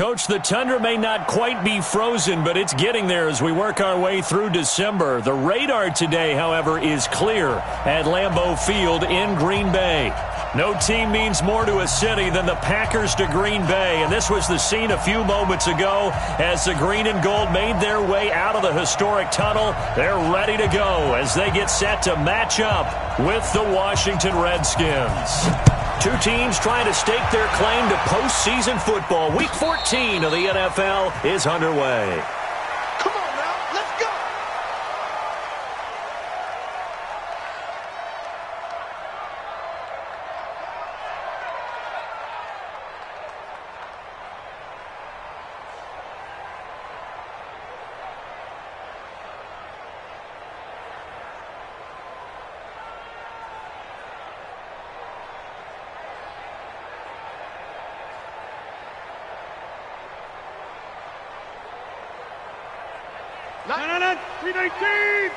Coach, the tundra may not quite be frozen, but it's getting there as we work our way through December. The radar today, however, is clear at Lambeau Field in Green Bay. No team means more to a city than the Packers to Green Bay, and this was the scene a few moments ago as the green and gold made their way out of the historic tunnel. They're ready to go as they get set to match up with the Washington Redskins. Two teams trying to stake their claim to postseason football. Week 14 of the NFL is underway. Come on now, let's go! No, 319!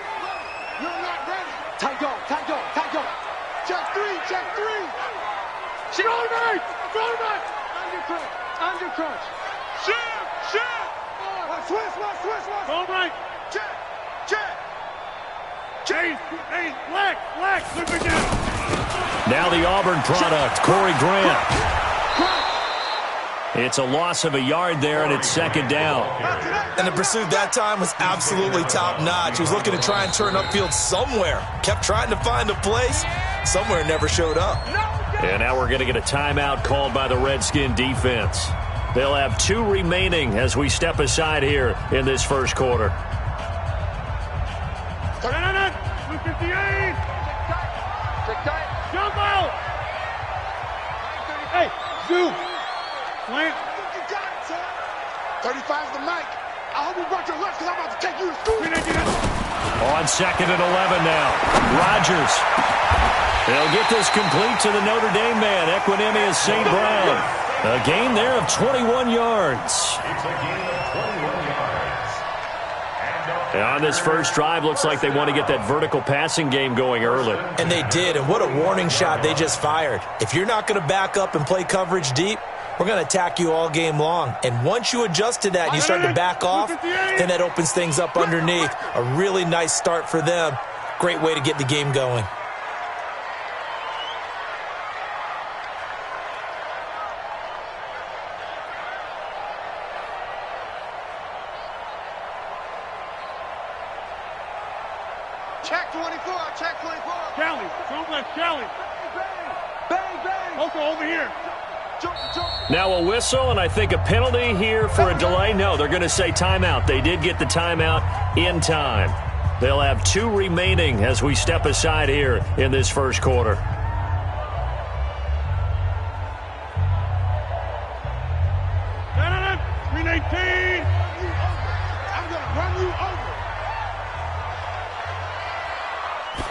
You're not ready. Tight dog, tight dog, tight dog. Check three, check three. Shoulder back! Under crunch. Shift! Switch. All right. Check. Hey, black, look again. Now the Auburn product, Corey Grant. It's a loss of a yard there, and it's second down. And the pursuit that time was absolutely top-notch. He was looking to try and turn upfield somewhere. Kept trying to find a place. Somewhere never showed up. And now we're going to get a timeout called by the Redskin defense. They'll have 2 remaining as we step aside here in this first quarter. 258! Check tight. Jump out! Hey, Zoo! Plant. You got it, son. 35's the mic. I hope you brought your lunch because I'm about to take you to school. On second and 11 now. Rodgers. They'll get this complete to the Notre Dame man, Equinemius St. Brown. A gain there of 21 yards. It's a gain of 21 yards. And on this first drive, looks like they want to get that vertical passing game going early. And they did, and what a warning shot they just fired. If you're not going to back up and play coverage deep, we're going to attack you all game long. And once you adjust to that and you start to back off, then that opens things up underneath. A really nice start for them. Great way to get the game going. Check 24, check 24. Callie, jump left, Callie. Bang. Also over here. Jump. Now a whistle, and I think a penalty here for a delay. No, they're going to say timeout. They did get the timeout in time. They'll have 2 remaining as we step aside here in this first quarter. No, 319! I'm going to run you over.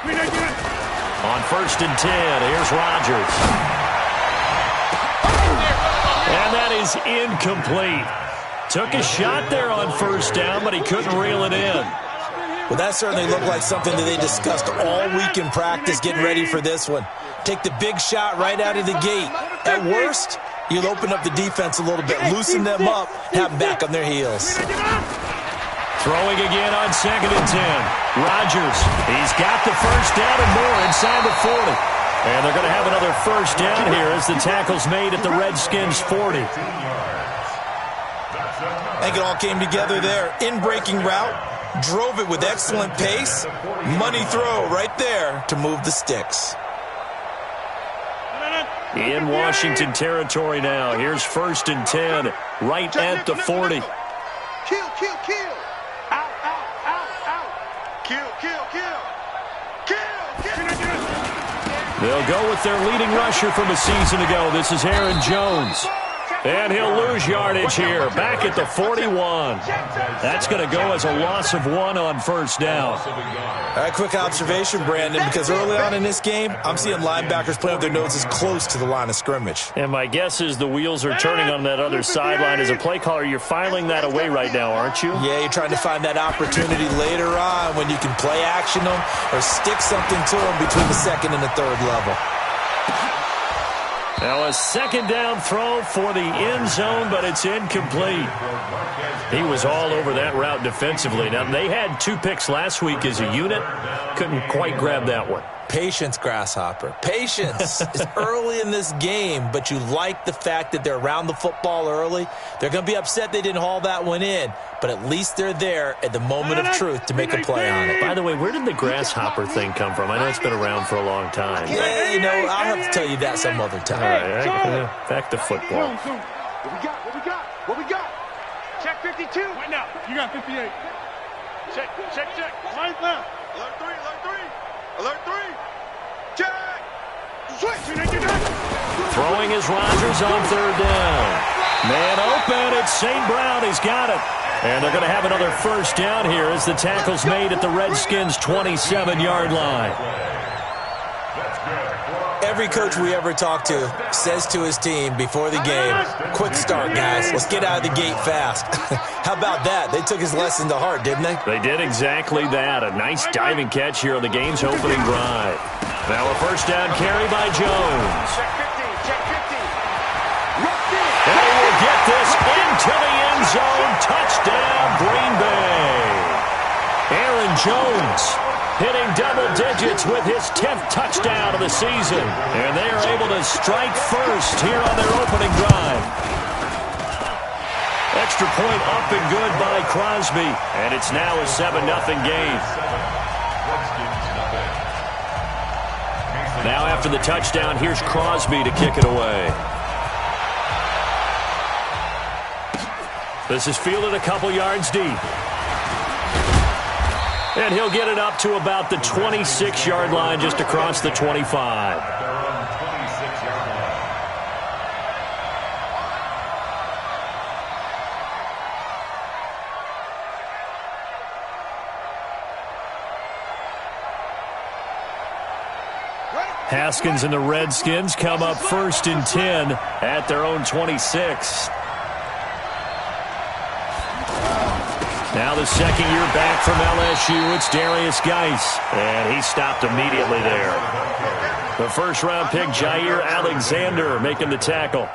319! On first and 10, here's Rodgers. And that is incomplete. Took a shot there on first down, but he couldn't reel it in. Well, that certainly looked like something that they discussed all week in practice getting ready for this one. Take the big shot right out of the gate. At worst, you'll open up the defense a little bit, loosen them up, have them back on their heels. Throwing again on second and 10. Rodgers, he's got the first down and more inside the 40. And they're going to have another first down here as the tackle's made at the Redskins' 40. I think it all came together there. In-breaking route, drove it with excellent pace. Money throw right there to move the sticks. In Washington territory now. Here's first and 10 right at the 40. Kill. Out. Kill. They'll go with their leading rusher from a season ago. This is Aaron Jones. And he'll lose yardage here, back at the 41. That's going to go as a loss of 1 on first down. All right, quick observation, Brandon, because early on in this game, I'm seeing linebackers playing with their noses close to the line of scrimmage. And my guess is the wheels are turning on that other sideline. As a play caller, you're filing that away right now, aren't you? Yeah, you're trying to find that opportunity later on when you can play action them or stick something to them between the second and the third level. Now a second down throw for the end zone, but it's incomplete. He was all over that route defensively. Now, they had 2 picks last week as a unit. Couldn't quite grab that one. Patience, Grasshopper. Patience is early in this game, but you like the fact that they're around the football early. They're going to be upset they didn't haul that one in, but at least they're there at the moment of truth to make a play on it. By the way, where did the Grasshopper thing come from? I know it's been around for a long time. Yeah, you know, I'll have to tell you that some other time. All right, back to football. What we got? Check 52. Right now. You got 58. Check. Right left. Alert 3. Check. Switch. Throwing is Rodgers on third down. Man open, it's St. Brown. He's got it. And they're going to have another first down here as the tackle's made at the Redskins' 27-yard line. Every coach we ever talk to says to his team before the game, quick start, guys. Let's get out of the gate fast. How about that? They took his lesson to heart, didn't they? They did exactly that. A nice diving catch here on the game's opening drive. Now a first down carry by Jones. Check 50. And he will get this into the end zone. Touchdown, Green Bay. Aaron Jones hitting double digits with his 10th touchdown of the season. And they are able to strike first here on their opening drive. Extra point up and good by Crosby. And it's now a 7-0 game. Now after the touchdown, here's Crosby to kick it away. This is fielded a couple yards deep. And he'll get it up to about the 26-yard line, just across the 25. Haskins and the Redskins come up 1st and 10 at their own 26. Now the second year back from LSU, it's Darius Geis. And he stopped immediately there. The first-round pick, Jair Alexander, making the tackle.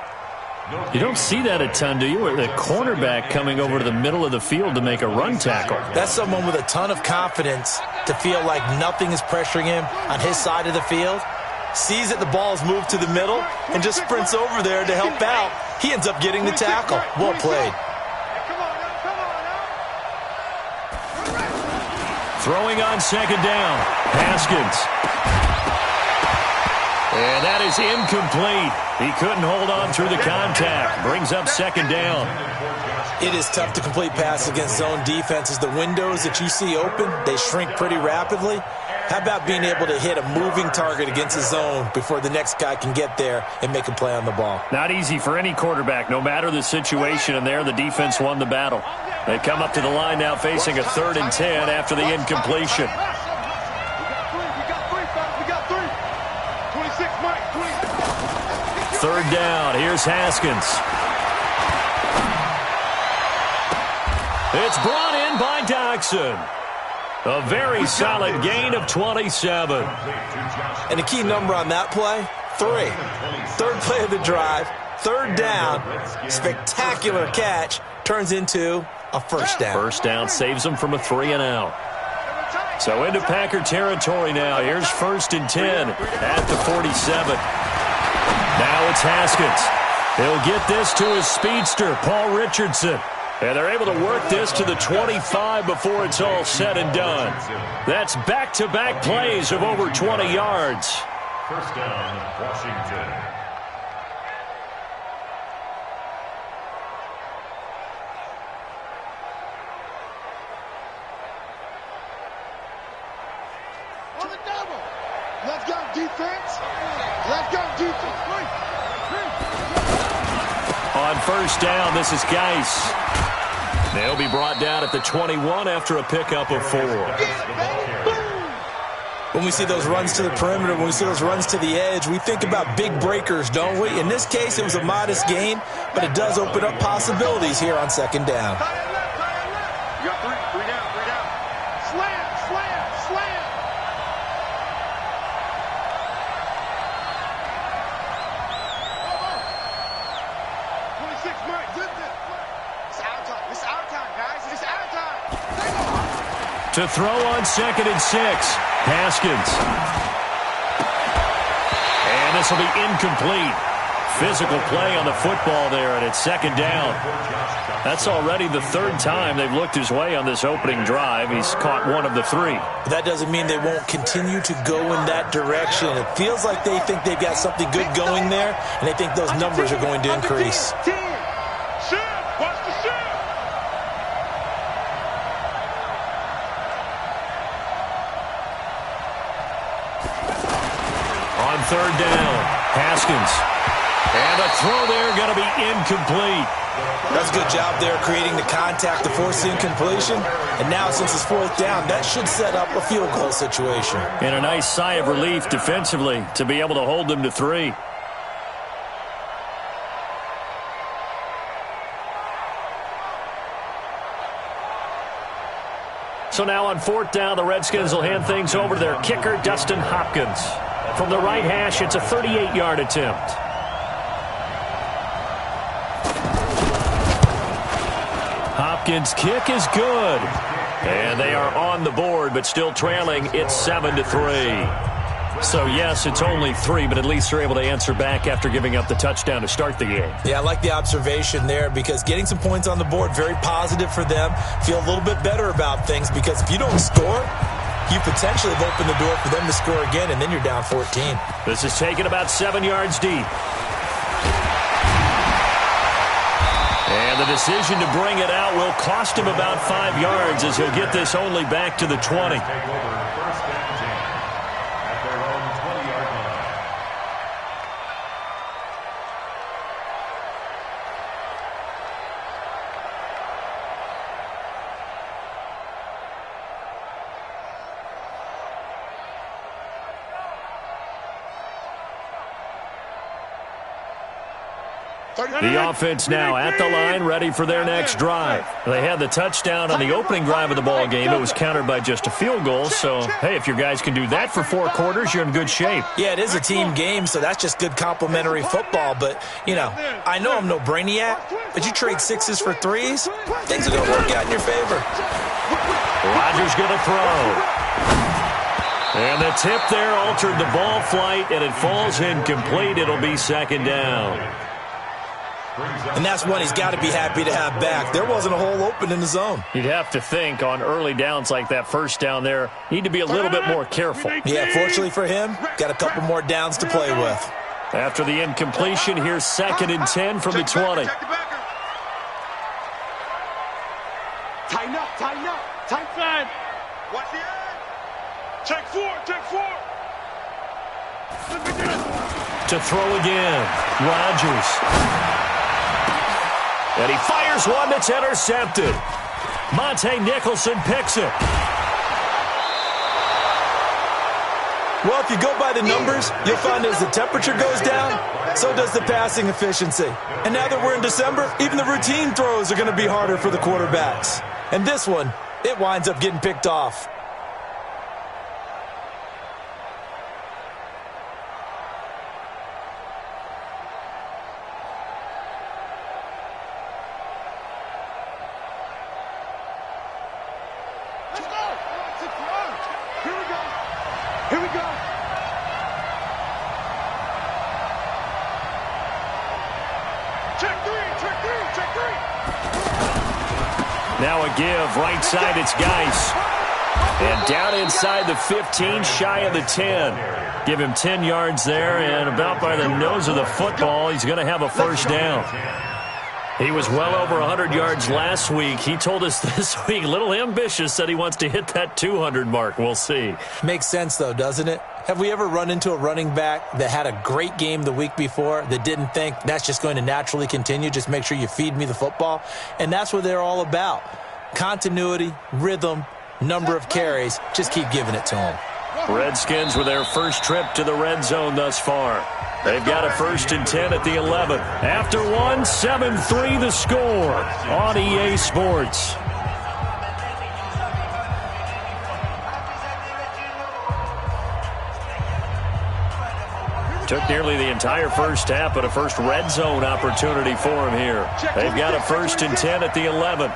You don't see that a ton, do you? With a cornerback coming over to the middle of the field to make a run tackle. That's someone with a ton of confidence to feel like nothing is pressuring him on his side of the field. Sees that the ball is moved to the middle and just sprints over there to help out. He ends up getting the tackle. Well played. Throwing on second down, Haskins. And that is incomplete. He couldn't hold on through the contact. Brings up second down. It is tough to complete passes against zone defenses. The windows that you see open, they shrink pretty rapidly. How about being able to hit a moving target against a zone before the next guy can get there and make a play on the ball? Not easy for any quarterback, no matter the situation. And there, the defense won the battle. They come up to the line now facing a 3rd and 10 after the incompletion. We got three. 26, Mike. 20. Third down. Here's Haskins. It's brought in by Doxson. A very solid gain of 27. And a key number on that play, 3. Third play of the drive, third down, spectacular catch, turns into a first down. First down saves them from a 3-and-out. So into Packer territory now. Here's 1st and 10 at the 47. Now it's Haskins. He'll get this to his speedster, Paul Richardson. And they're able to work this to the 25 before it's all said and done. That's back-to-back plays of over 20 yards. First down, Washington. On the double. Let's go, defense. Let's go, defense. On first down, this is Geis. They'll be brought down at the 21 after a pickup of 4. When we see those runs to the perimeter, when we see those runs to the edge, we think about big breakers, don't we? In this case, it was a modest gain, but it does open up possibilities here on second down. You got three down. Slam. To throw on 2nd and 6. Haskins. And this will be incomplete. Physical play on the football there, and it's 2nd down. That's already the 3rd time they've looked his way on this opening drive. He's caught 1 of the 3. But that doesn't mean they won't continue to go in that direction. It feels like they think they've got something good going there, and they think those numbers are going to increase. Watch the shift. On 3rd down, Haskins. And a throw there going to be incomplete. That's a good job there creating the contact to force the incompletion. And now since it's 4th down, that should set up a field goal situation. And a nice sigh of relief defensively to be able to hold them to 3. So now on 4th down, the Redskins will hand things over to their kicker, Dustin Hopkins. From the right hash, it's a 38-yard attempt. Hopkins' kick is good. And they are on the board, but still trailing. It's 7-3. So, yes, it's only 3, but at least they're able to answer back after giving up the touchdown to start the game. Yeah, I like the observation there because getting some points on the board, very positive for them. Feel a little bit better about things because if you don't score, you potentially have opened the door for them to score again, and then you're down 14. This is taken about 7 yards deep. And the decision to bring it out will cost him about 5 yards as he'll get this only back to the 20. The offense now at the line, ready for their next drive. They had the touchdown on the opening drive of the ball game. It was countered by just a field goal. So, hey, if your guys can do that for 4 quarters, you're in good shape. Yeah, it is a team game, so that's just good complimentary football. But, you know, I know I'm no brainiac, but you trade 6s for 3s, things are going to work out in your favor. Rodgers going to throw. And the tip there altered the ball flight, and it falls incomplete. It'll be 2nd down. And that's one he's got to be happy to have back. There wasn't a hole open in the zone. You'd have to think on early downs like that 1st down there, need to be a little bit more careful. Yeah, fortunately for him, got a couple more downs to play with. After the incompletion, here's 2nd and 10 from the 20. Tighten up, tighten up, tight side. Watch the edge. Check 4, check 4. To throw again, Rodgers. And he fires one that's intercepted. Monte Nicholson picks it. Well, if you go by the numbers, you'll find as the temperature goes down, so does the passing efficiency. And now that we're in December, even the routine throws are going to be harder for the quarterbacks. And this one, it winds up getting picked off. Here we go. Check 3, check 3, check 3. Now a give, right side, it's Geis. And down inside the 15, shy of the 10. Give him 10 yards there, and about by the nose of the football, he's going to have a 1st down. He was well over 100 yards last week. He told us this week, a little ambitious, said he wants to hit that 200 mark. We'll see. Makes sense, though, doesn't it? Have we ever run into a running back that had a great game the week before that didn't think that's just going to naturally continue? Just make sure you feed me the football. And that's what they're all about. Continuity, rhythm, number of carries. Just keep giving it to them. Redskins with their first trip to the red zone thus far. They've got a 1st and 10 at the 11. After one, 7-3 the score on EA Sports. Took nearly the entire first half, but a first red zone opportunity for him here. They've got a 1st and 10 at the 11.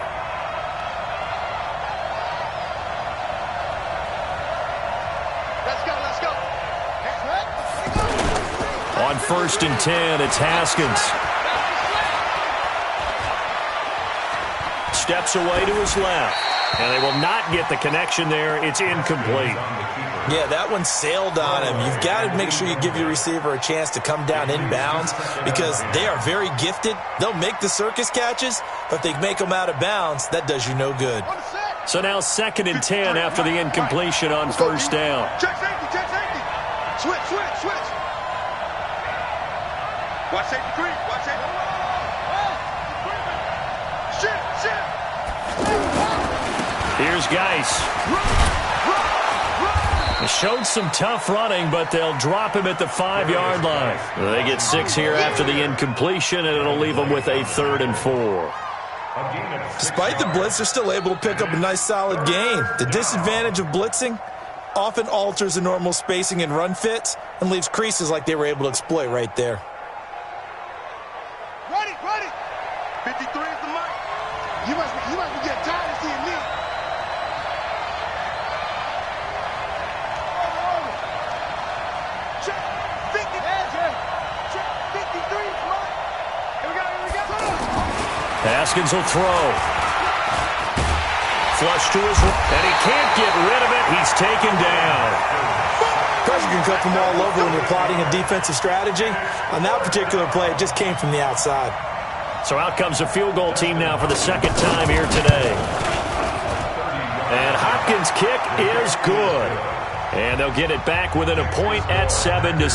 On 1st and 10, it's Haskins. Steps away to his left. And they will not get the connection there. It's incomplete. Yeah, that one sailed on him. You've got to make sure you give your receiver a chance to come down inbounds because they are very gifted. They'll make the circus catches, but if they make them out of bounds, that does you no good. So now 2nd and 10 after the incompletion on 1st down. Check safety, check safety. Switch. Watch safety creep, watch safety. Shift. Here's Geis. They showed some tough running, but they'll drop him at the 5-yard line. They get 6 here after the incompletion, and it'll leave them with a 3rd and 4. Despite the blitz, they're still able to pick up a nice solid gain. The disadvantage of blitzing often alters the normal spacing and run fits and leaves creases like they were able to exploit right there. Ready. 53 is the mic. You must be getting tired of seeing me. Check 50. Check 53 is the mic. Here we go. Haskins will throw. Flush to his right, and he can't get rid of it. He's taken down. Pressure can come from all over when you're plotting a defensive strategy. On that particular play, it just came from the outside. So out comes a field goal team now for the 2nd time here today. And Hopkins' kick is good. And they'll get it back within a point at 7-6.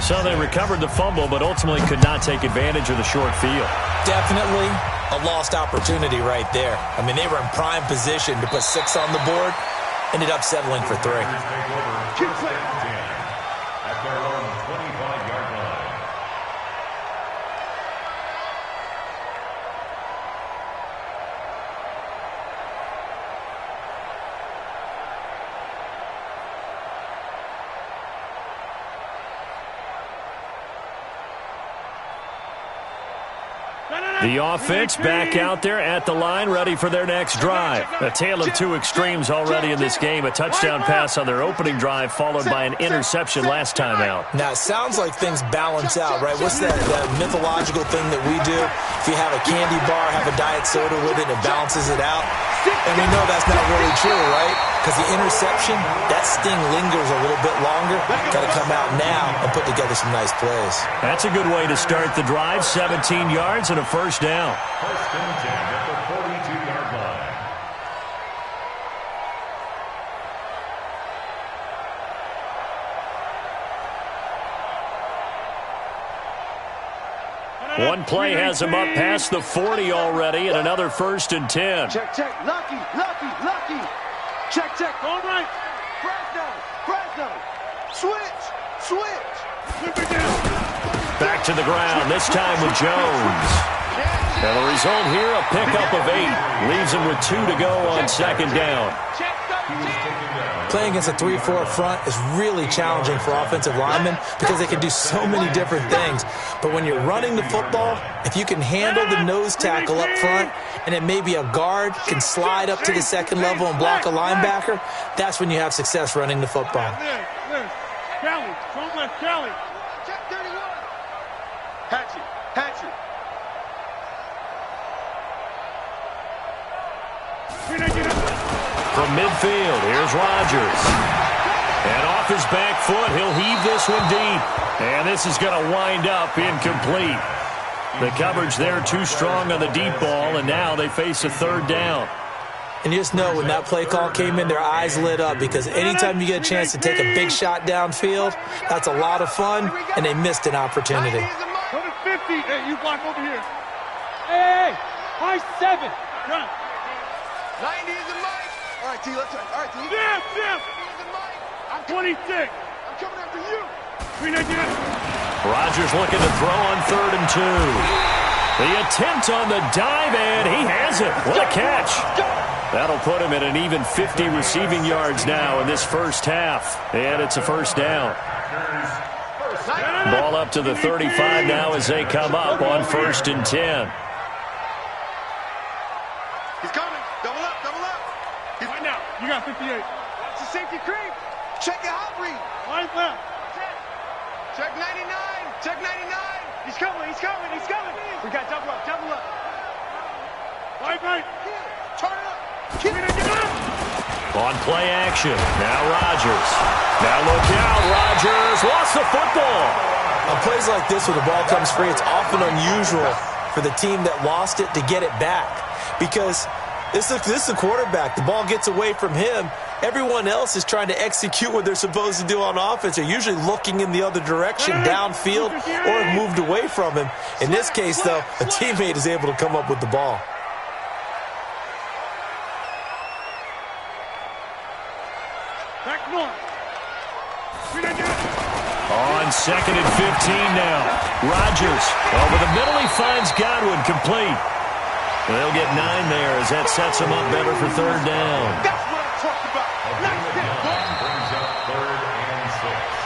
So they recovered the fumble, but ultimately could not take advantage of the short field. Definitely a lost opportunity right there. I mean, they were in prime position to put 6 on the board. Ended up settling for 3. At their own 25-yard line. The offense back out there at the line, ready for their next drive. A tale of two extremes already in this game. A touchdown pass on their opening drive, followed by an interception last time out. Now, it sounds like things balance out, right? What's that mythological thing that we do? If you have a candy bar, have a diet soda with it, it balances it out. And we know that's not really true, right? Because the interception, that sting lingers a little bit longer. Got to come out now and put together some nice plays. That's a good way to start the drive. 17 yards and a first down. 1st and 10 at the 42-yard line. One play has him up past the 40 already, and another 1st and 10. Check. Lucky. Check. All right. Fresno. Switch. Back to the ground, this time with Jones. And the result here, a pickup of 8. Leaves him with 2 to go on 2nd down. Playing against a 3-4 front is really challenging for offensive linemen because they can do so many different things. But when you're running the football, if you can handle the nose tackle up front and then maybe a guard can slide up to the 2nd level and block a linebacker, that's when you have success running the football. Kelly, don't let Kelly. Check 31. Hatchet. From midfield, here's Rodgers. And off his back foot, he'll heave this one deep. And this is going to wind up incomplete. The coverage there too strong on the deep ball, and now they face a 3rd down. And you just know when that play call came in, their eyes lit up because anytime you get a chance to take a big shot downfield, that's a lot of fun, and they missed an opportunity. Go to 50. Hey, you block over here. Hey, high 7. Run. 90 is the mic. All right, T, let's try. All right, T. Jim. I'm 26. I'm coming after you. 399. Rodgers looking to throw on 3rd and 2. The attempt on the dive, and he has it. What a catch. That'll put him at an even 50 receiving yards now in this first half. And it's a 1st down. Ball up to the 35 now as they come up on 1st and 10. He's coming. Double up. Right now, you got 58. Watch the safety creep. Check it out, read. Line left. Check 99. Check 99. He's coming. He's coming. He's coming. We got double up. Double up. Right. Turn it up. Keep it up. On play action. Now Rodgers. Now look out. Rodgers lost the football. On plays like this where the ball comes free, it's often unusual for the team that lost it to get it back. Because this is the quarterback. The ball gets away from him. Everyone else is trying to execute what they're supposed to do on offense. They're usually looking in the other direction, downfield, or have moved away from him. In this case, though, a teammate is able to come up with the ball. Back north. On 2nd and 15 now. Rodgers over the middle. He finds Godwin complete. They'll get 9 there as that sets them up better for 3rd down. That's what I'm talking about. Nice hit, Brings up 3rd and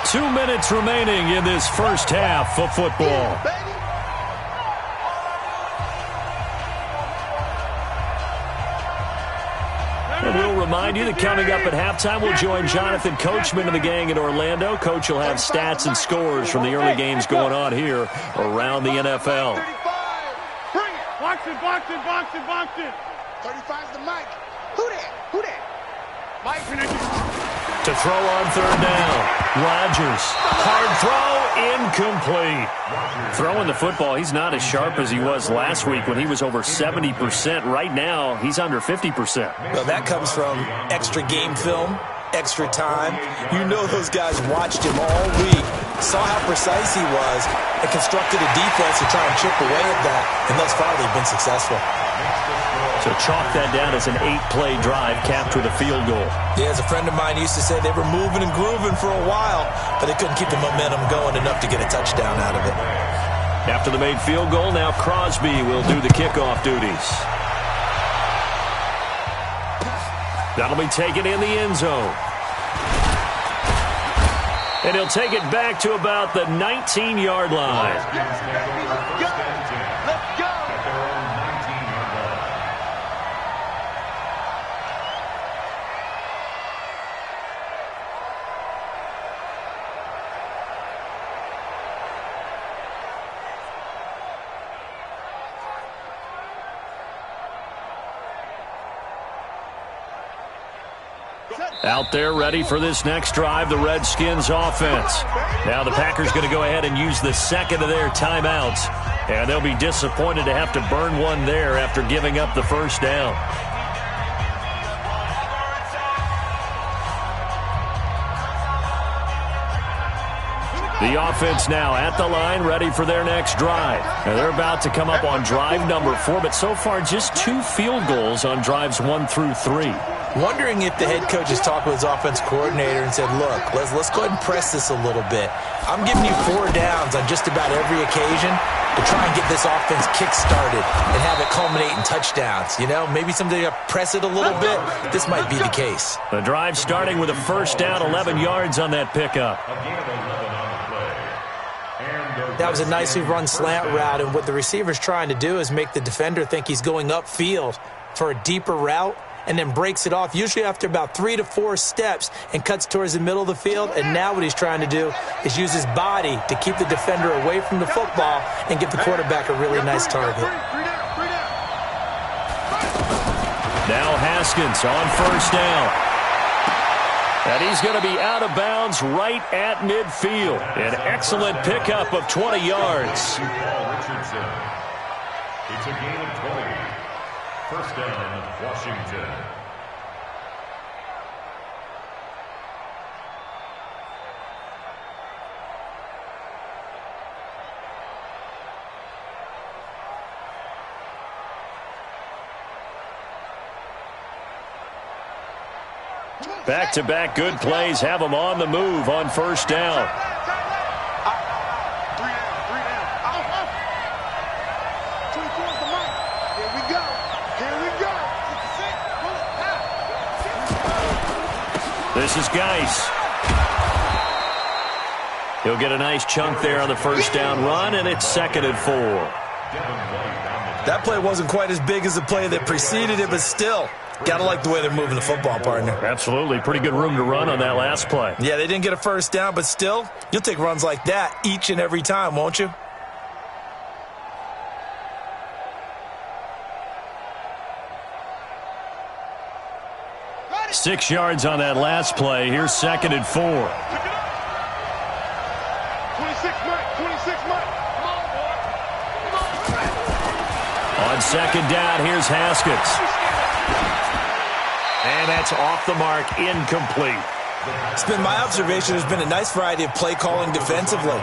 6. 2 minutes remaining in this first half of football. baby. And we'll remind you that coming up at halftime, we'll join Jonathan Coachman and the gang in Orlando. Coach will have stats and scores from the early games going on here around the NFL. 35. Bring it. Box it. 35's the mic. Who that? Mike. To throw on 3rd down. Rodgers. Hard throw. Incomplete. Throwing the football, he's not as sharp as he was last week when he was over 70%. Right now, he's under 50%. Well, that comes from extra game film, extra time. You know those guys watched him all week, saw how precise he was, and constructed a defense to try and chip away at that, and thus far they've been successful. So chalk that down as an 8-play drive capped with a field goal. Yeah, as a friend of mine used to say, they were moving and grooving for a while, but they couldn't keep the momentum going enough to get a touchdown out of it. After the made field goal, now Crosby will do the kickoff duties. That'll be taken in the end zone. And he'll take it back to about the 19-yard line. Let's go. Out there ready for this next drive, the Redskins offense. Now the Packers going to go ahead and use the second of their timeouts. And they'll be disappointed to have to burn one there after giving up the first down. The offense now at the line, ready for their next drive. Now they're about to come up on drive number 4, but so far just 2 field goals on drives 1 through 3. Wondering if the head coach has talked with his offense coordinator and said, look, let's go ahead and press this a little bit. I'm giving you 4 downs on just about every occasion to try and get this offense kick-started and have it culminate in touchdowns. You know, maybe someday to press it a little bit. This might be the case. The drive starting with a first down, 11 yards on that pickup. That was a nicely run slant route, and what the receiver's trying to do is make the defender think he's going upfield for a deeper route, and then breaks it off, usually after about 3 to 4 steps, and cuts towards the middle of the field. And now what he's trying to do is use his body to keep the defender away from the football and give the quarterback a really nice target. Now Haskins on first down. And he's going to be out of bounds right at midfield. An excellent pickup of 20 yards. It's a gain of 20. First down, Washington. Back-to-back good plays have them on the move on first down. This is Geis. He'll get a nice chunk there on the first down run, and it's 2nd and 4. That play wasn't quite as big as the play that preceded it, but still, got to like the way they're moving the football, partner. Absolutely. Pretty good room to run on that last play. Yeah, they didn't get a first down, but still, you'll take runs like that each and every time, won't you? Six yards on that last play. Here's 2nd and 4. 26 Mike. 26 Mike. On 2nd down, here's Haskins. And that's off the mark, incomplete. It's been my observation there's been a nice variety of play calling defensively.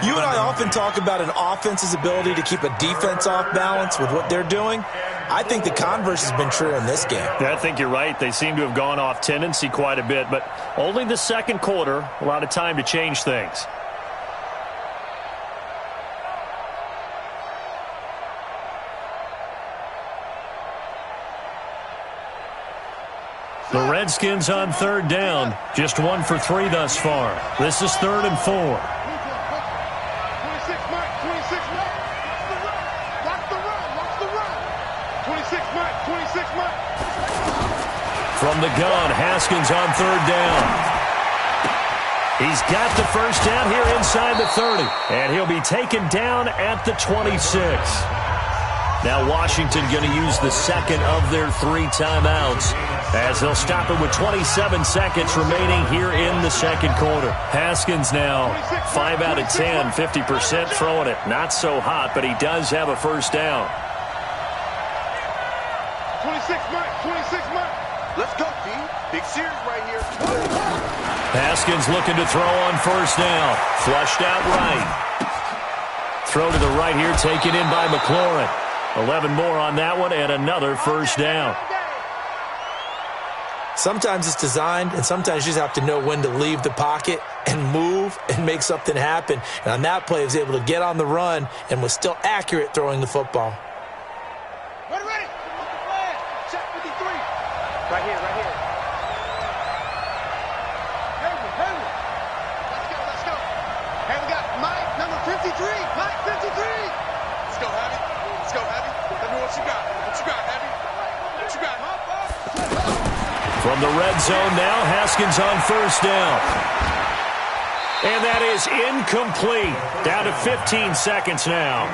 You and I often talk about an offense's ability to keep a defense off balance with what they're doing. I think the converse has been true in this game. Yeah, I think you're right. They seem to have gone off tendency quite a bit, but only the second quarter, a lot of time to change things. The Redskins on 3rd down, just 1 for 3 thus far. This is 3rd and 4. 26 Mike. 26 Mike. Watch the run. Watch the run. 26 Mike. 26 Mike. From the gun, Haskins on 3rd down. He's got the first down here inside the 30, and he'll be taken down at the 26. Now Washington going to use the second of their 3 timeouts as they'll stop it with 27 seconds remaining here in the second quarter. Haskins now 5 out of 10, 50% throwing it. Not so hot, but he does have a first down. 26 Mike. 26 Mike. Let's go, D. Big series right here. Haskins looking to throw on first down. Flushed out right. Throw to the right here, taken in by McLaurin. 11 more on that one, and another first down. Sometimes it's designed, and sometimes you just have to know when to leave the pocket and move and make something happen. And on that play, he was able to get on the run and was still accurate throwing the football. Ready. Check 53. Right here. Let's go. Hey, we got Mike, number 53. Mike, 53. Let's go, Heavy. Tell me what you got. Heavy? What you got? From the red zone now, Haskins on first down. And that is incomplete. Down to 15 seconds now.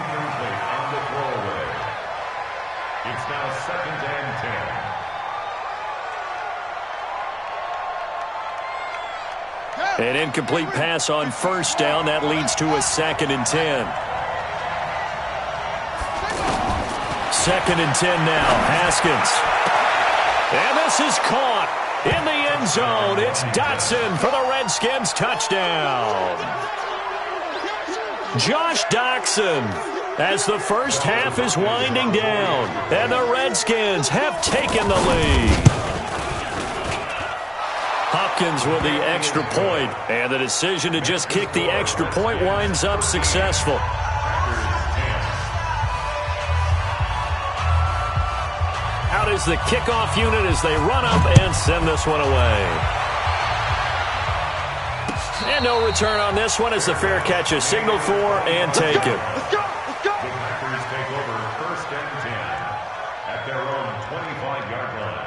It's now 2nd and 10. An incomplete pass on first down. That leads to a 2nd and 10. 2nd and 10 now. Haskins. And this is caught in the end zone. It's Dotson for the Redskins touchdown. Josh Doctson as the first half is winding down. And the Redskins have taken the lead. Hopkins with the extra point. And the decision to just kick the extra point winds up successful. Out is the kickoff unit as they run up and send this one away. And no return on this one as the fair catch is signaled for and taken. Let's go. The Packers take over 1st and 10 at their own 25-yard line.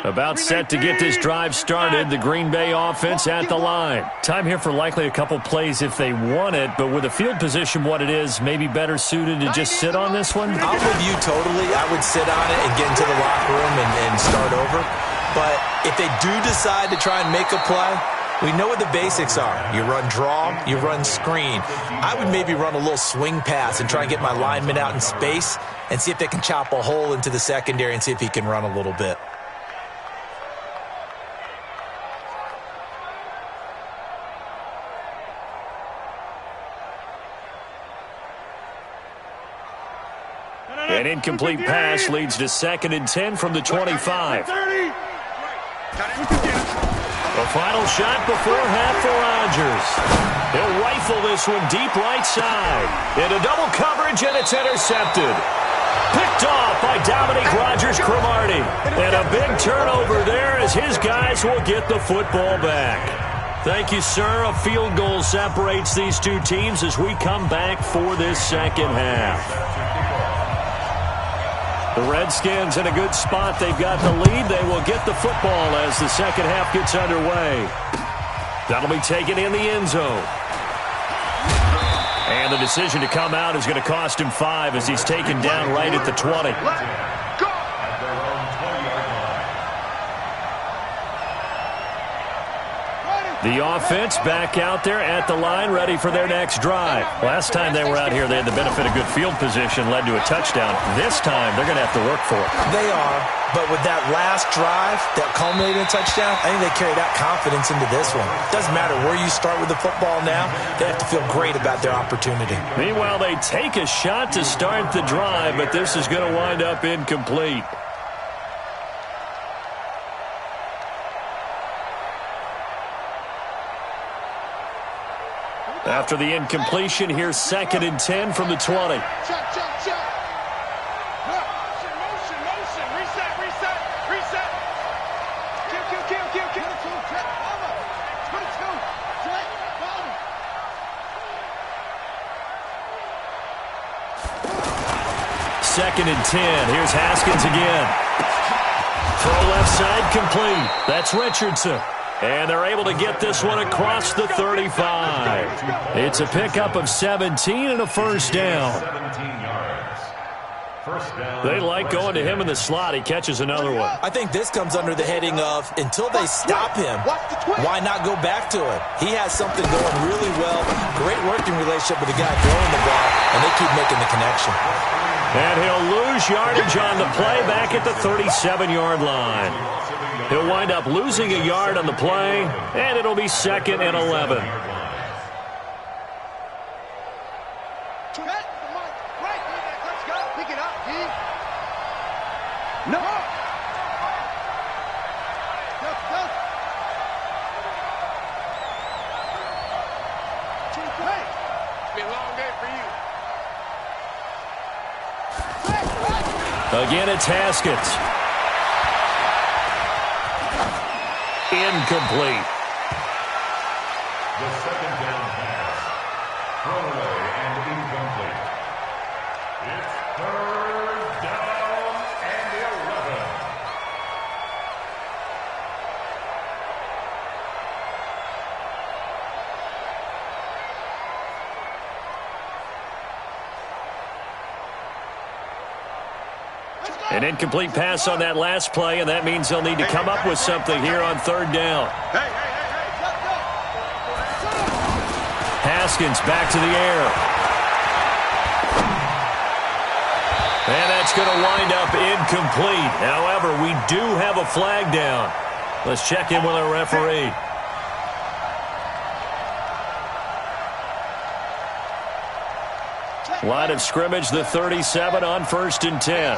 About set to get this drive started, the Green Bay offense at the line. Time here for likely a couple plays if they want it, but with the field position what it is, maybe better suited to just sit on this one? I'm with you totally. I would sit on it and get into the locker room and start over. But if they do decide to try and make a play, we know what the basics are. You run draw, you run screen. I would maybe run a little swing pass and try and get my lineman out in space and see if they can chop a hole into the secondary and see if he can run a little bit. An incomplete pass leads to 2nd and 10 from the 25. The final shot before half for Rodgers. He'll rifle this one deep right side. Into double coverage, and it's intercepted. Picked off by Dominique Rodgers-Cromartie. And a big turnover there as his guys will get the football back. Thank you, sir. A field goal separates these two teams as we come back for this second half. The Redskins in a good spot. They've got the lead. They will get the football as the second half gets underway. That'll be taken in the end zone. And the decision to come out is going to cost him 5 as he's taken down right at the 20. The offense back out there at the line, ready for their next drive. Last time they were out here, they had the benefit of good field position, led to a touchdown. This time, they're going to have to work for it. They are, but with that last drive that culminated in a touchdown, I think they carry that confidence into this one. Doesn't matter where you start with the football now, they have to feel great about their opportunity. Meanwhile, they take a shot to start the drive, but this is going to wind up incomplete. After the incompletion, here's 2nd and 10 from the 20. Check. Motion. Reset. Kill. 22. Check. 2nd and 10. Here's Haskins again. Throw left side complete. That's Richardson. And they're able to get this one across the 35. It's a pickup of 17 and a first down. 17 yards. First down. They like going to him in the slot. He catches another one. I think this comes under the heading of, until they stop him, why not go back to it? He has something going really well. Great working relationship with the guy throwing the ball, and they keep making the connection. And he'll lose yardage on the play back at the 37-yard line. He'll wind up losing a yard on the play, and it'll be 2nd and 11. Let's go. Pick it up, G. No. Go. Hey. It's been a long day for you. Again, it's Haskins. Incomplete. The second down pass. Thrown away and incomplete. It's 3rd down and 11. An incomplete pass on that last play, and that means they'll need to come up with something here on 3rd down. Haskins back to the air. And that's going to wind up incomplete. However, we do have a flag down. Let's check in with our referee. Line of scrimmage, the 37 on 1st and 10.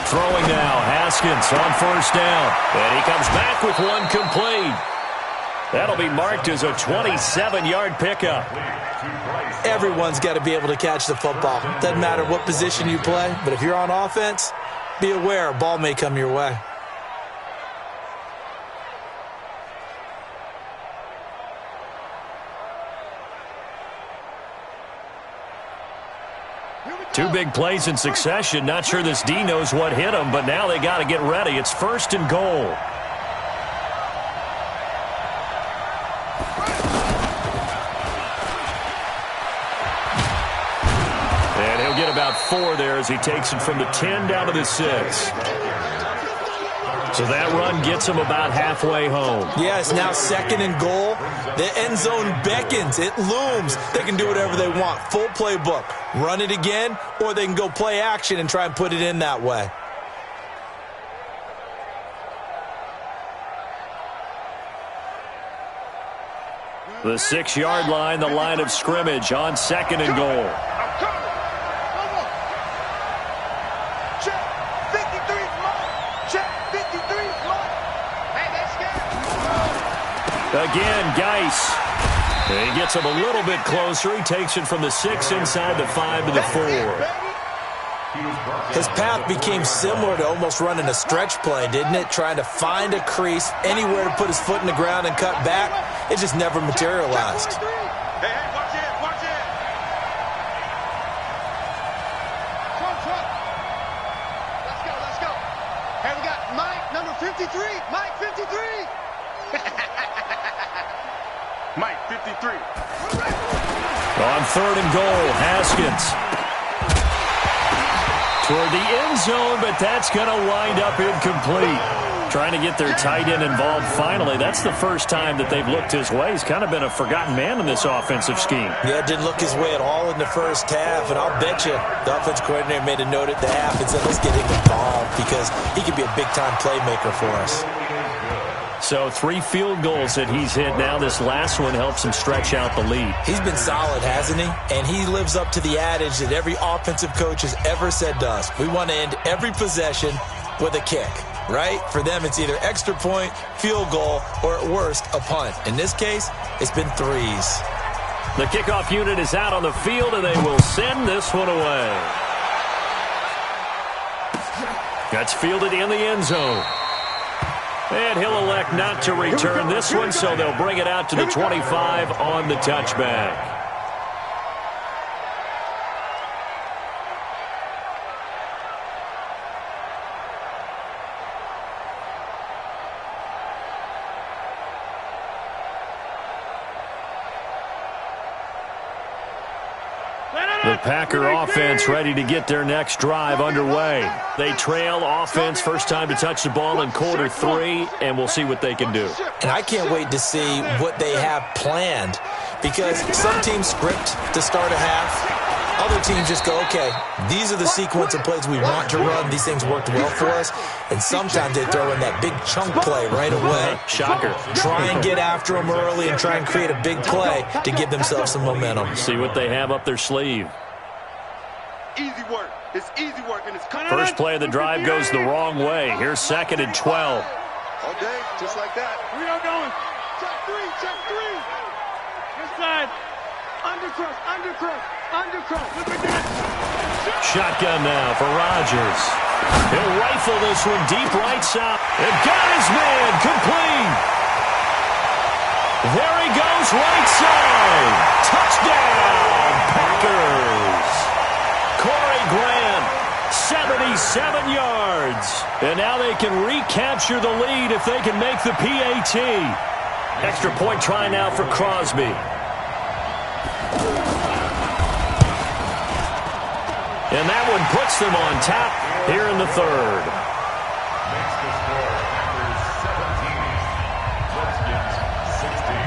Throwing now, Haskins on 1st down. And he comes back with one complete. That'll be marked as a 27-yard pickup. Everyone's got to be able to catch the football. Doesn't matter what position you play, but if you're on offense, be aware a ball may come your way. Two big plays in succession. Not sure this D knows what hit him, but now they got to get ready. It's 1st and goal. And he'll get about 4 there as he takes it from the 10 down to the 6. So that run gets him about halfway home. Yeah, it's now 2nd and goal. The end zone beckons. It looms. They can do whatever they want. Full playbook. Run it again, or they can go play action and try and put it in that way. The 6-yard line, the line of scrimmage on 2nd and goal. Again, Geis. He gets him a little bit closer. He takes it from the 6 inside the 5 to the 4. His path became similar to almost running a stretch play, didn't it? Trying to find a crease, anywhere to put his foot in the ground and cut back. It just never materialized. Hey, watch it, watch it. Front. Let's go. Hey, we got Mike, number 53. Mike, 53. Mike, 53. On 3rd and goal, Haskins. Toward the end zone, but that's going to wind up incomplete. Trying to get their tight end involved finally. That's the first time that they've looked his way. He's kind of been a forgotten man in this offensive scheme. Yeah, didn't look his way at all in the first half, and I'll bet you the offense coordinator made a note at the half and said, let's get him involved because he could be a big-time playmaker for us. So 3 field goals that he's hit now. This last one helps him stretch out the lead. He's been solid, hasn't he? And he lives up to the adage that every offensive coach has ever said to us. We want to end every possession with a kick, right? For them, it's either extra point, field goal, or at worst, a punt. In this case, it's been 3s. The kickoff unit is out on the field, and they will send this one away. That's fielded in the end zone. And he'll elect not to return this one, so they'll bring it out to the 25 on the touchback. The Packer offense ready to get their next drive underway. They trail offense first time to touch the ball in quarter 3, and we'll see what they can do. And I can't wait to see what they have planned because some teams script to start a half. Other teams just go, okay, these are the sequence of plays we want to run. These things worked well for us. And sometimes they throw in that big chunk play right away. Shocker. Try and get after them early and try and create a big play to give themselves some momentum. See what they have up their sleeve. Easy work. It's easy work, and it's coming. First play of the drive goes the wrong way. Here's 2nd and 12. All day, just like that. We are going. Check three. This side. Undercross. Look at that. Shotgun now for Rodgers. He'll rifle this one deep right side. And got his man complete. There he goes right side. Touchdown, Packers. Corey Grant, 77 yards. And now they can recapture the lead if they can make the PAT. Extra point try now for Crosby. And that one puts them on top here in the 3rd. Makes the score Packers 17, Redskins 16.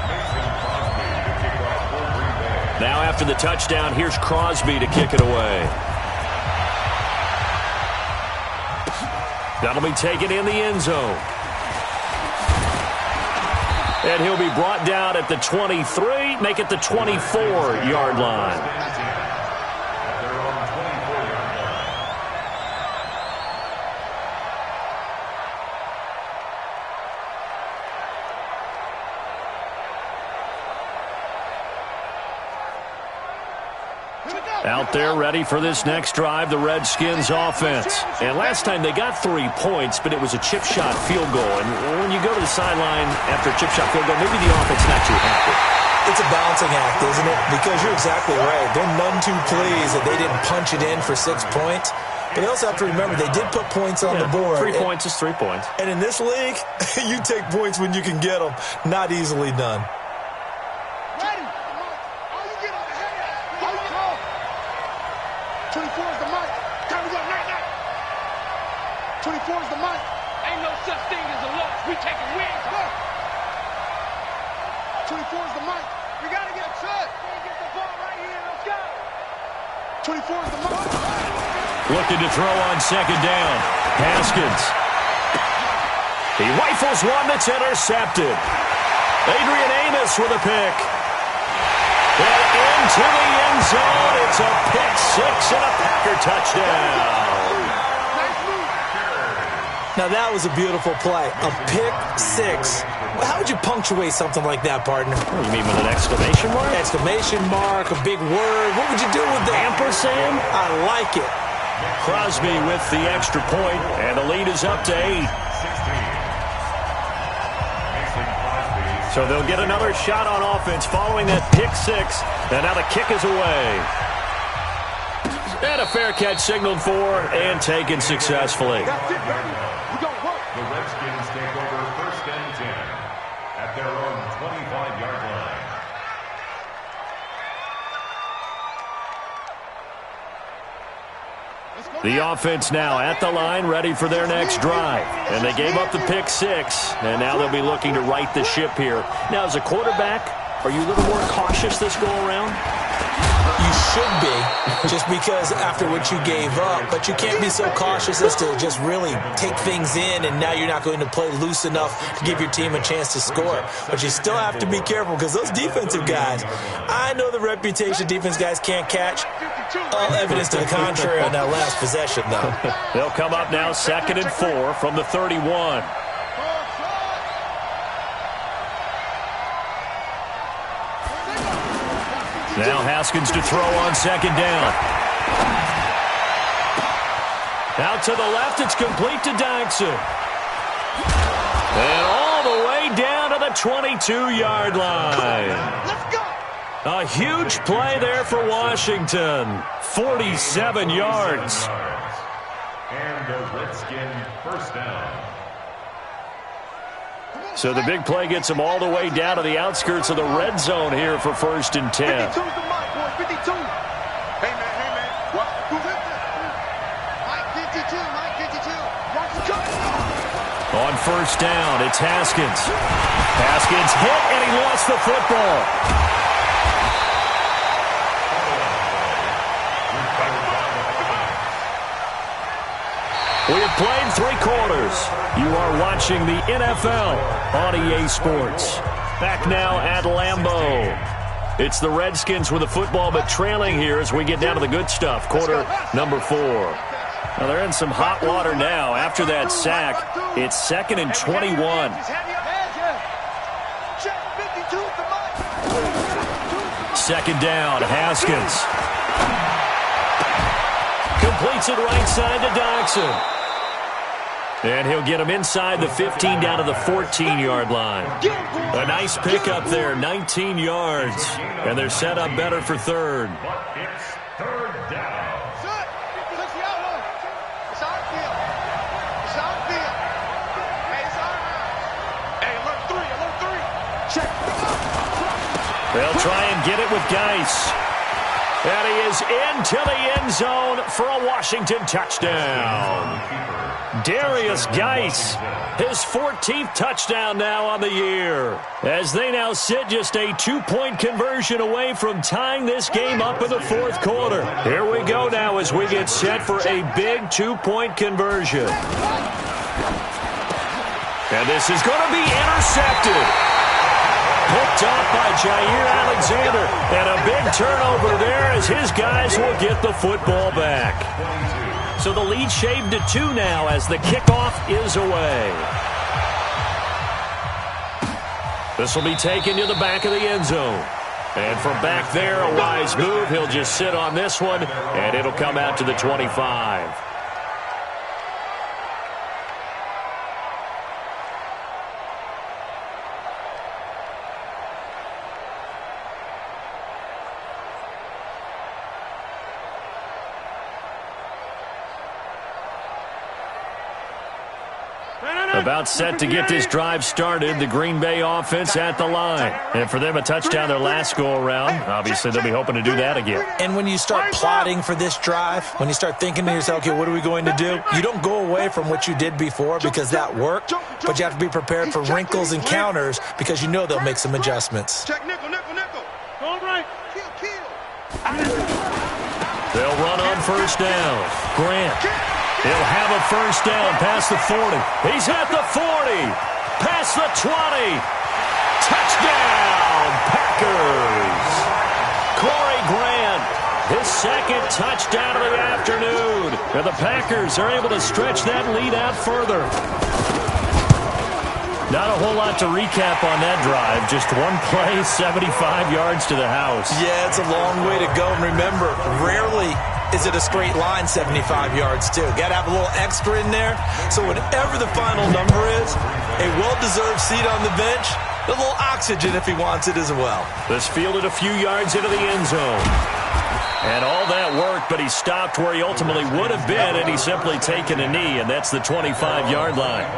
Mason Crosby to kick off for Green Bay. Now after the touchdown, here's Crosby to kick it away. That'll be taken in the end zone. And he'll be brought down at the 23, make it the 24-yard line. Out there ready for this next drive, the Redskins offense. And last time they got 3 points, but it was a chip shot field goal. And when you go to the sideline after a chip shot field goal, maybe the offense not too happy. It's a balancing act, isn't it? Because you're exactly right. They're none too pleased that they didn't punch it in for 6 points. But they also have to remember they did put points on the board. 3 points is 3 points. And in this league, you take points when you can get them. Not easily done. 24 is the mic. Time to go. Night. 24 is the mic. Ain't no such thing as a loss. We taking wins. 24 is the mic. We got to get shut. Get the ball right here. Let's go. 24 is the mic. Looking to throw on 2nd down. Haskins. He rifles one that's intercepted. Adrian Amos with a pick. And into the end zone. It's a pick 6 and a Packer touchdown. Now that was a beautiful play. A pick six. Well, how would you punctuate something like that, partner? You mean with an exclamation mark? Exclamation mark, a big word. What would you do with that? Ampersand? I like it. Crosby with the extra point, and the lead is up to 8. So they'll get another shot on offense following that pick six, and now the kick is away. And a fair catch signaled for and taken successfully. The Redskins take over 1st and 10 at their own 25-yard line. The offense now at the line, ready for their next drive. And they gave up the pick six, and now they'll be looking to right the ship here. Now, as a quarterback, are you a little more cautious this go-around? You should be, just because after what you gave up. But you can't be so cautious as to just really take things in, and now you're not going to play loose enough to give your team a chance to score. But you still have to be careful because those defensive guys, I know the reputation defense guys can't catch. All evidence to the contrary on that last possession, though. They'll come up now 2nd and 4 from the 31. Now Haskins to throw on 2nd down. Out to the left, it's complete to Dyson. And all the way down to the 22-yard line. Let's go. A huge play there for Washington. 47 yards. And the Redskin 1st down. So the big play gets them all the way down to the outskirts of the red zone here for 1st and 10. 52's the mark, boy. 52. Hey, man. What? Who's it? Mike 52. On 1st down, it's Haskins. Haskins hit, and he lost the football. We have played 3 quarters. You are watching the NFL on EA Sports. Back now at Lambeau. It's the Redskins with the football, but trailing here as we get down to the good stuff. Quarter number 4. Now they're in some hot water now. After that sack, it's 2nd and 21. Second down, Haskins. Completes it right side to Doxson. And he'll get him inside the 15 down to the 14-yard line. A nice pickup there, 19 yards. And they're set up better for 3rd. But it's 3rd down. They'll try and get it with Geis. And he is into the end zone for a Washington touchdown. Darius Geis, his 14th touchdown now on the year. As they now sit just a 2-point conversion away from tying this game up in the 4th quarter. Here we go now as we get set for a big 2-point conversion. And this is going to be intercepted. Picked up by Jair Alexander. And a big turnover there as his guys will get the football back. So the lead shaved to 2 now as the kickoff is away. This will be taken to the back of the end zone. And from back there, a wise move. He'll just sit on this one, and it'll come out to the 25. About set to get this drive started, the Green Bay offense at the line. And for them, a touchdown their last go-around. Obviously, they'll be hoping to do that again. And when you start plotting for this drive, when you start thinking to yourself, okay, what are we going to do? You don't go away from what you did before because that worked, but you have to be prepared for wrinkles and counters because you know they'll make some adjustments. Check nickel. All right. Kill. They'll run on 1st down. Grant. He'll have a 1st down past the 40. He's at the 40. Past the 20. Touchdown, Packers. Corey Grant, his 2nd touchdown of the afternoon. And the Packers are able to stretch that lead out further. Not a whole lot to recap on that drive. Just one play, 75 yards to the house. Yeah, it's a long way to go. And remember, rarely is it a straight line 75 yards, too. Got to have a little extra in there. So whatever the final number is, a well-deserved seat on the bench, a little oxygen if he wants it as well. This fielded a few yards into the end zone. And all that worked, but he stopped where he ultimately would have been, and he's simply taken a knee, and that's the 25-yard line.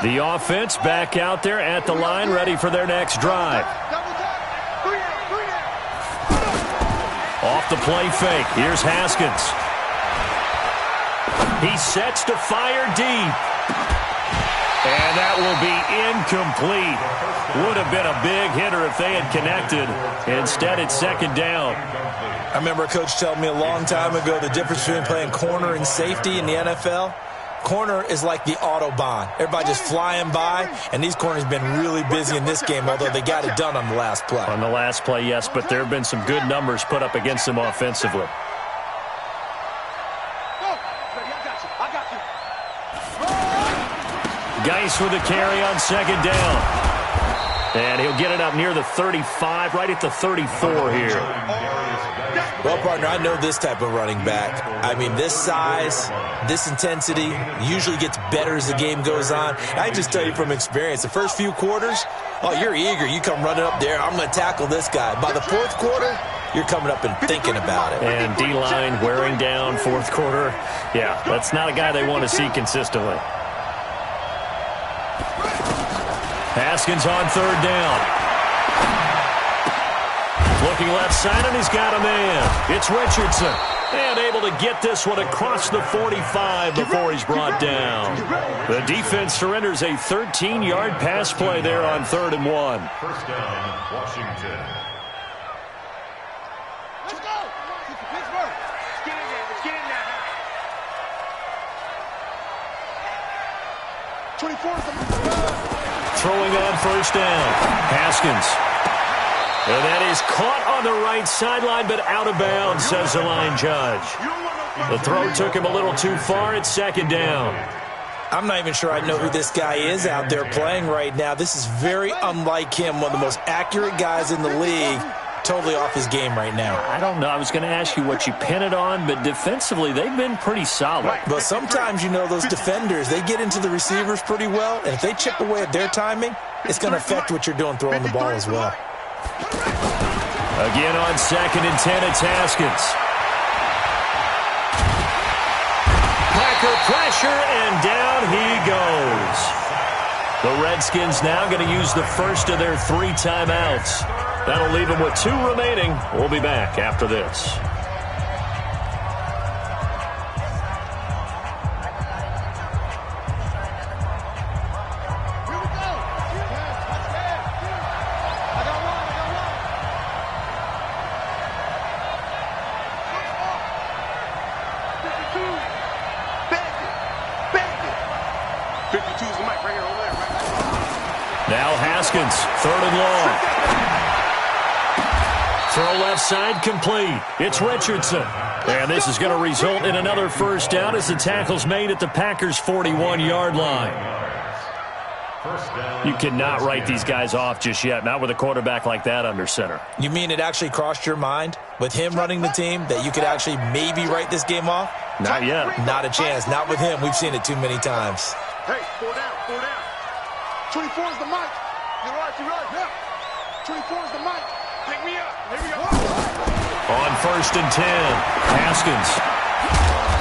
The offense back out there at the line, ready for their next drive. Off the play fake. Here's Haskins. He sets to fire deep. And that will be incomplete. Would have been a big hitter if they had connected. Instead, it's second down. I remember a coach telling me a long time ago the difference between playing corner and safety in the NFL. Corner is like the Autobahn. Everybody just flying by, and these corners have been really busy in this game, although they got it done on the last play. On the last play, yes, but there have been some good numbers put up against them offensively. Geis with the carry on second down. And he'll get it up near the 35, right at the 34 here. Well, partner, I know this type of running back. I mean, this size, this intensity usually gets better as the game goes on. I just tell you from experience, the first few quarters, oh, you're eager. You come running up there, I'm going to tackle this guy. By the fourth quarter, you're coming up and thinking about it. And D-line wearing down fourth quarter. Yeah, that's not a guy they want to see consistently. Haskins on third down. Looking left side, and he's got a man. It's Richardson. And able to get this one across the 45 before he's brought down. The defense surrenders a 13-yard pass play there on 3rd and 1. First down, Washington. Let's go. Pittsburgh. Let's get in there. Let's get in there. 24. Throwing on first down. Haskins. And that is caught on the right sideline, but out of bounds, says the line judge. The throw took him a little too far. It's second down. I'm not even sure I know who this guy is out there playing right now. This is very unlike him, one of the most accurate guys in the league. Totally off his game right now. I don't know. I was going to ask you what you pin it on, but defensively, they've been pretty solid. But sometimes, you know, those defenders, they get into the receivers pretty well, and if they chip away at their timing, it's going to affect what you're doing throwing the ball as well. Again on 2nd and 10, it's Haskins. Packer pressure, and down he goes. The Redskins now going to use the first of their 3 timeouts. That'll leave them with 2 remaining. We'll be back after this. Now Haskins, 3rd and long. Throw left side complete. It's Richardson. And this is going to result in another first down as the tackle's made at the Packers' 41-yard line. You cannot write these guys off just yet, not with a quarterback like that under center. You mean it actually crossed your mind with him running the team that you could actually maybe write this game off? Not yet. Not a chance. Not with him. We've seen it too many times. Hey, 4 down, 4 down. 24 is the mic. You're right, you're right. Yeah. 24 is the mic. Pick me up. Here we go. On 1st and 10, Haskins.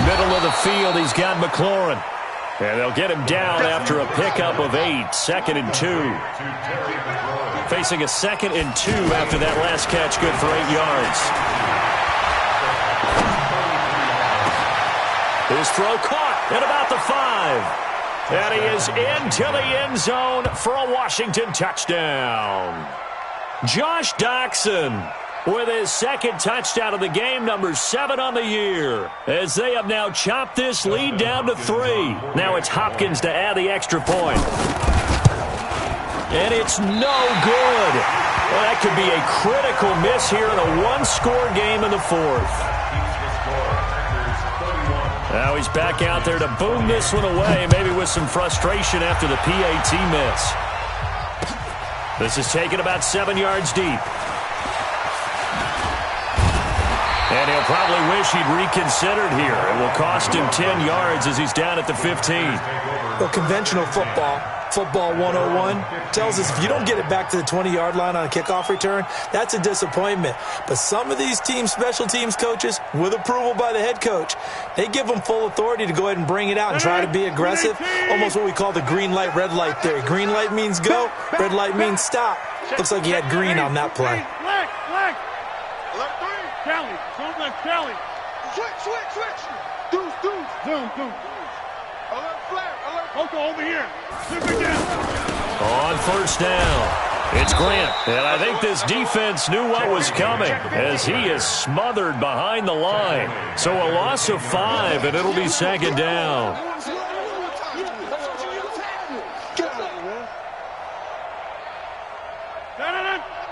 Middle of the field, he's got McLaurin. And they'll get him down after a pickup of 8. 2nd and 2. Facing a 2nd and 2 after that last catch, good for 8 yards. His throw caught at about the 5. And he is into the end zone for a Washington touchdown. Josh Doxson with his second touchdown of the game, number 7 on the year, as they have now chopped this lead down to 3. Now it's Hopkins to add the extra point. And it's no good. Well, that could be a critical miss here in a one-score game in the fourth. Now he's back out there to boom this one away, maybe with some frustration after the PAT miss. This is taken about 7 yards deep. And he'll probably wish he'd reconsidered here. It will cost him 10 yards as he's down at the 15. Well, conventional football 101, tells us if you don't get it back to the 20-yard line on a kickoff return, that's a disappointment. But some of these team special teams coaches, with approval by the head coach, they give them full authority to go ahead and bring it out and try to be aggressive, almost what we call the green light, red light theory. Green light means go, red light means stop. Looks like he had green on that play. Black. Kelly, don't let Kelly. Switch. Deuce. Zoom. Alert flare. Coco over here. On first down, it's Grant. And I think this defense knew what was coming as he is smothered behind the line. So a loss of 5, and it'll be second down.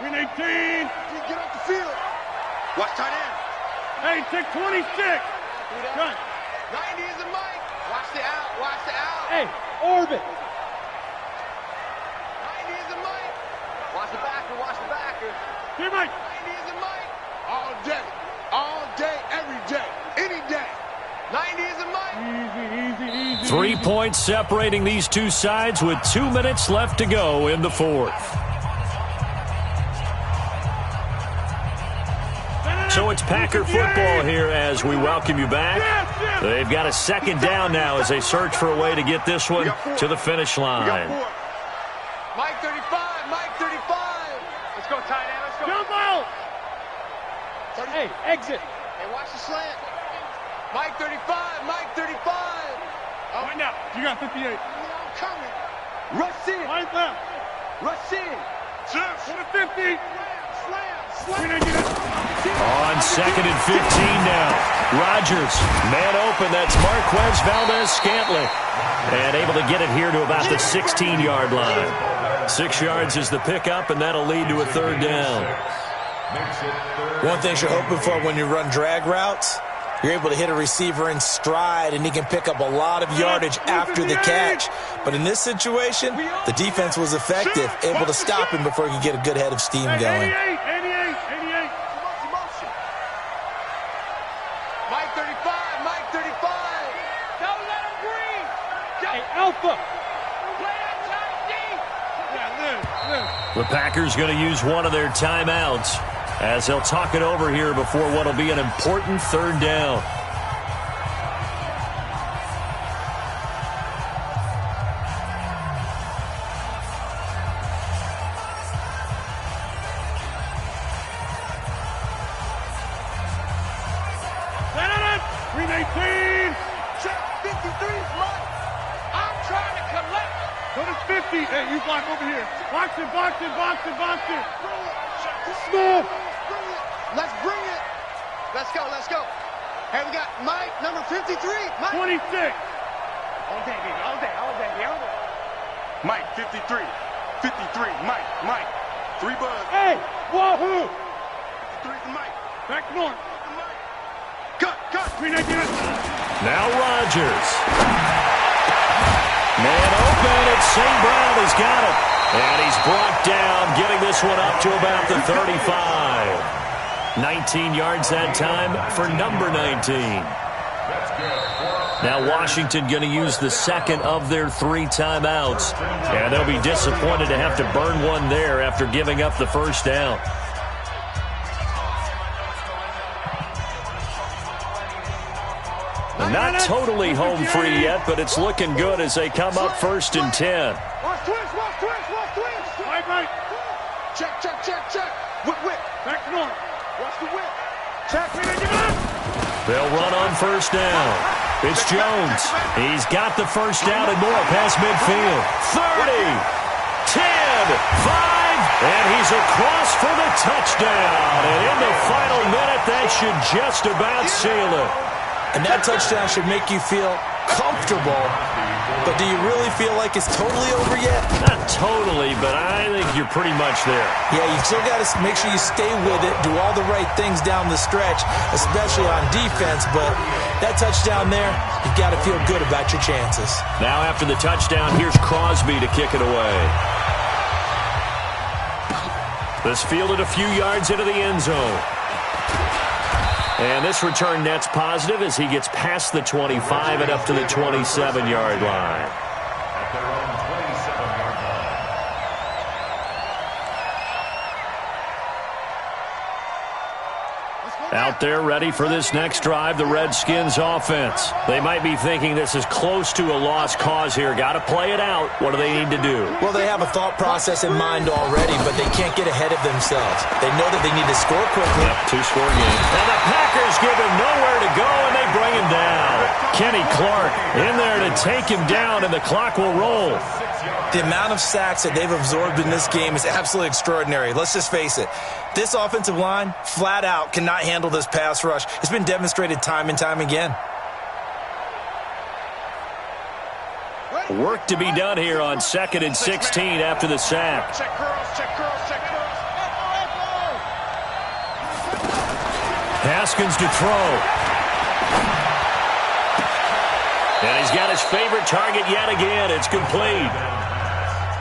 Win 18. Get off the field. Watch tight end. Hey, take 26. Gun. 90 is the mic. Watch the out. Hey, orbit. 90 is the mic. Watch the backer. Here, Mike. 90 is the mic. All day, every day, any day. 90 is the mic. Easy. 3 points separating these two sides with 2 minutes left to go in the fourth. So it's Packer football here as we welcome you back. They've got a second down now as they search for a way to get this one to the finish line. Mike 35. Let's go, tight end. Let's go. Jump out. Hey, exit. Hey, watch the slant. Mike 35. Right now. You got 58. I'm coming. Rush in. Right left. Rush in. For the 50. Slam. On second and 15 now. Rodgers, man open. That's Marquez Valdez-Scantling. And able to get it here to about the 16-yard line. 6 yards is the pickup, and that'll lead to a third down. One thing you're hoping for when you run drag routes, you're able to hit a receiver in stride, and he can pick up a lot of yardage after the catch. But in this situation, the defense was effective, able to stop him before he could get a good head of steam going. 88. Mike 35. Don't let him breathe. Hey, Alpha. Play that tight D. Yeah, The Packers going to use one of their timeouts as they'll talk it over here before what will be an important third down. Green 18. Check 53's Mike. I'm trying to collect. Go to 50. Hey, you block over here. Box it. Small. Let's bring it. Let's go. Hey, we got Mike, number 53. Mike. 26. All day, baby. Mike, 53. Mike. 3 buzz. Hey, wahoo. 53 to Mike. Back north. Cut. Green 19. Now Rodgers. Man open, it's St. Brown has got it. And he's brought down, getting this one up to about the 35. 19 yards that time for number 19. Now Washington going to use the second of their 3 timeouts. And they'll be disappointed to have to burn one there after giving up the first down. Not totally home free yet, but it's looking good as they come up first and 10. Watch twist. Right. Check. Whip. Back north. Watch the whip. Check. They'll run on first down. It's Jones. He's got the first down and more past midfield. 30, 10, 5, and he's across for the touchdown. And in the That should just about seal it. And that touchdown should make you feel comfortable. But do you really feel like it's totally over yet? Not totally, but I think you're pretty much there. Yeah, you still got to make sure you stay with it, do all the right things down the stretch, especially on defense. But that touchdown there, you've got to feel good about your chances. Now after the touchdown, here's Crosby to kick it away. This fielded a few yards into the end zone. And this return net's positive as he gets past the 25 and up to the 27-yard line. At their own 27-yard line. Out there ready for this next drive, the Redskins offense. They might be thinking this is close to a lost cause here. Got to play it out. What do they need to do? Well, they have a thought process in mind already, but they can't get ahead of themselves. They know that they need to score quickly. Yep, two-score game. And the Packers give him nowhere to go, and they bring him down. Kenny Clark in there to take him down, and the clock will roll. The amount of sacks that they've absorbed in this game is absolutely extraordinary. Let's just face it. This offensive line, flat out, cannot handle this pass rush. It's been demonstrated time and time again. Work to be done here on 2nd and 16 after the sack. Check curls, check curls, check curls. Haskins to throw. And he's got his favorite target yet again. It's complete.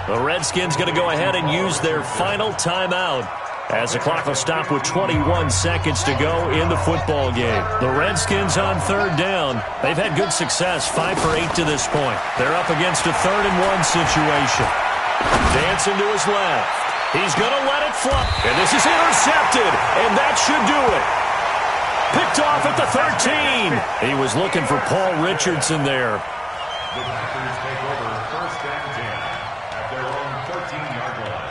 The Redskins going to go ahead and use their final timeout as the clock will stop with 21 seconds to go in the football game. The Redskins on 3rd down. They've had good success, 5 for 8 to this point. They're up against a 3rd and 1 situation. Dancing to his left. He's going to let it fly. And this is intercepted, and that should do it. Picked off at the 13. He was looking for Paul Richardson there. The Packers take over 1st and 10 at their own 13-yard line.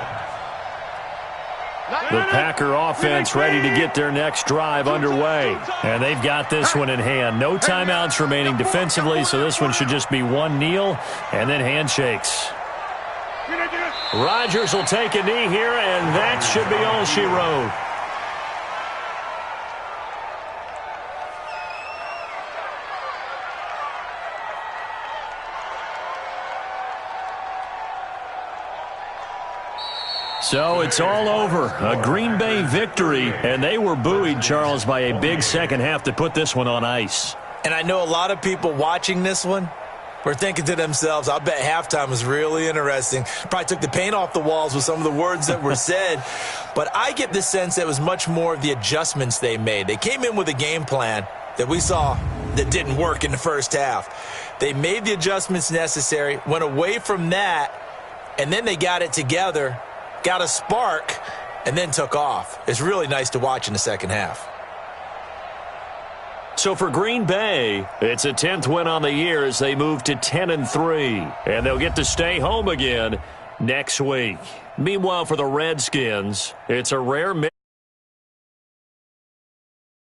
The Packer offense ready to get their next drive underway. And they've got this one in hand. No timeouts remaining defensively, so this one should just be one kneel and then handshakes. Rodgers will take a knee here, and that should be all she wrote. So it's all over. A Green Bay victory, and they were buoyed, Charles, by a big second half to put this one on ice. And I know a lot of people watching this one were thinking to themselves, I bet halftime was really interesting. Probably took the paint off the walls with some of the words that were said. But I get the sense that it was much more of the adjustments they made. They came in with a game plan that we saw that didn't work in the first half. They made the adjustments necessary, went away from that, and then they got it together, got a spark, and then took off. It's really nice to watch in the second half. So for Green Bay, it's a 10th win on the year as they move to 10-3. And they'll get to stay home again next week. Meanwhile, for the Redskins, it's a rare